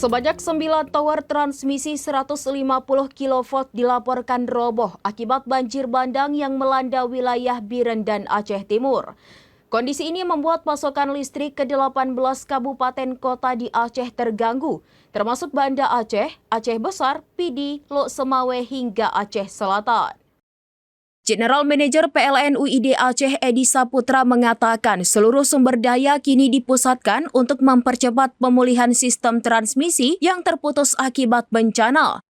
Sebanyak 9 tower transmisi 150 kV dilaporkan roboh akibat banjir bandang yang melanda wilayah Biren dan Aceh Timur. Kondisi ini membuat pasokan listrik ke 18 kabupaten kota di Aceh terganggu, termasuk Banda Aceh, Aceh Besar, Pidi, Lok Semawe hingga Aceh Selatan. General Manager PLN UID Aceh Edi Saputra mengatakan seluruh sumber daya kini dipusatkan untuk mempercepat pemulihan sistem transmisi yang terputus akibat bencana.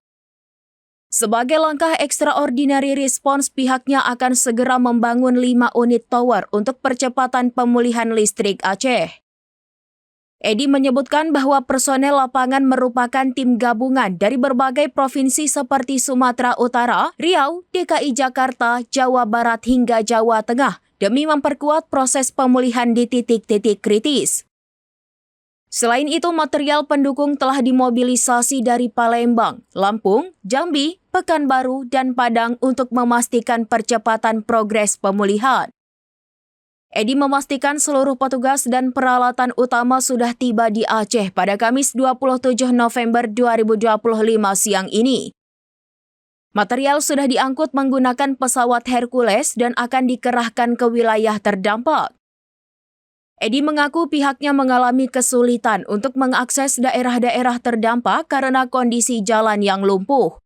Sebagai langkah extraordinary response, pihaknya akan segera membangun 5 unit tower untuk percepatan pemulihan listrik Aceh. Edi menyebutkan bahwa personel lapangan merupakan tim gabungan dari berbagai provinsi seperti Sumatera Utara, Riau, DKI Jakarta, Jawa Barat hingga Jawa Tengah demi memperkuat proses pemulihan di titik-titik kritis. Selain itu, material pendukung telah dimobilisasi dari Palembang, Lampung, Jambi, Pekanbaru, dan Padang untuk memastikan percepatan progres pemulihan. Edi memastikan seluruh petugas dan peralatan utama sudah tiba di Aceh pada Kamis 27 November 2025 siang ini. Material sudah diangkut menggunakan pesawat Hercules dan akan dikerahkan ke wilayah terdampak. Edi mengaku pihaknya mengalami kesulitan untuk mengakses daerah-daerah terdampak karena kondisi jalan yang lumpuh.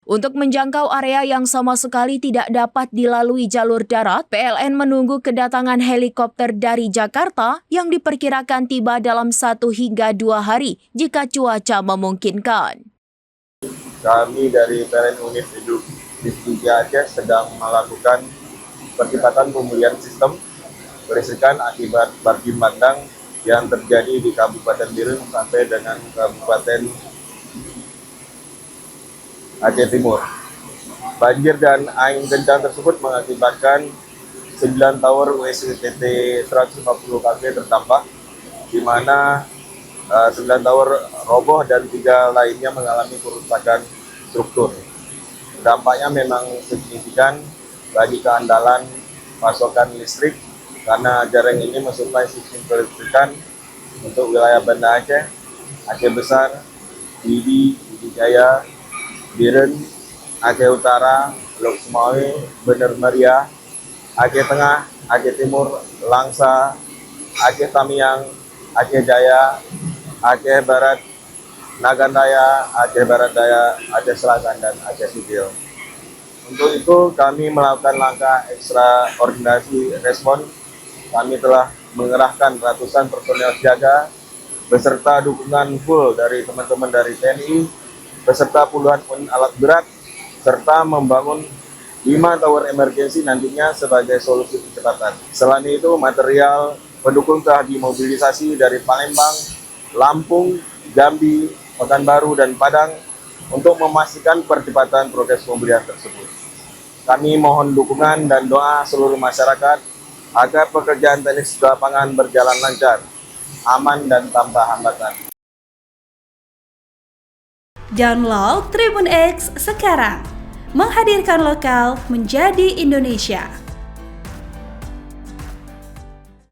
Untuk menjangkau area yang sama sekali tidak dapat dilalui jalur darat, PLN menunggu kedatangan helikopter dari Jakarta yang diperkirakan tiba dalam 1 hingga 2 hari jika cuaca memungkinkan. Kami dari PLN Unit Distribusi Aceh sedang melakukan percepatan pemulihan sistem kelistrikan akibat banjir bandang yang terjadi di Kabupaten Biren sampai dengan Kabupaten Aceh Timur. Banjir dan angin kencang tersebut mengakibatkan 9 tower USTT 150 kV terdampak, di mana 9 tower roboh dan 3 lainnya mengalami kerusakan struktur. Dampaknya memang signifikan bagi keandalan pasokan listrik karena jaring ini mensuplai sistem kelistrikan untuk wilayah Banda Aceh, Aceh Besar, Pidi, Pidi Jaya, Biren, Aceh Utara, Lok Semawe, Bener Meriah, Aceh Tengah, Aceh Timur, Langsa, Aceh Tamiang, Aceh Jaya, Aceh Barat, Nagan Daya, Aceh Barat Daya, Aceh Selatan, dan Aceh Sipil. Untuk itu kami melakukan langkah ekstraordinasi respon. Kami telah mengerahkan ratusan personel siaga beserta dukungan full dari teman-teman dari TNI, beserta puluhan unit alat berat, serta membangun 5 tower emergensi nantinya sebagai solusi percepatan. Selain itu, material pendukung telah dimobilisasi dari Palembang, Lampung, Jambi, Pekanbaru, dan Padang untuk memastikan percepatan proses pemulihan tersebut. Kami mohon dukungan dan doa seluruh masyarakat agar pekerjaan teknis di lapangan berjalan lancar, aman, dan tanpa hambatan. Download Tribun X sekarang, menghadirkan lokal menjadi Indonesia.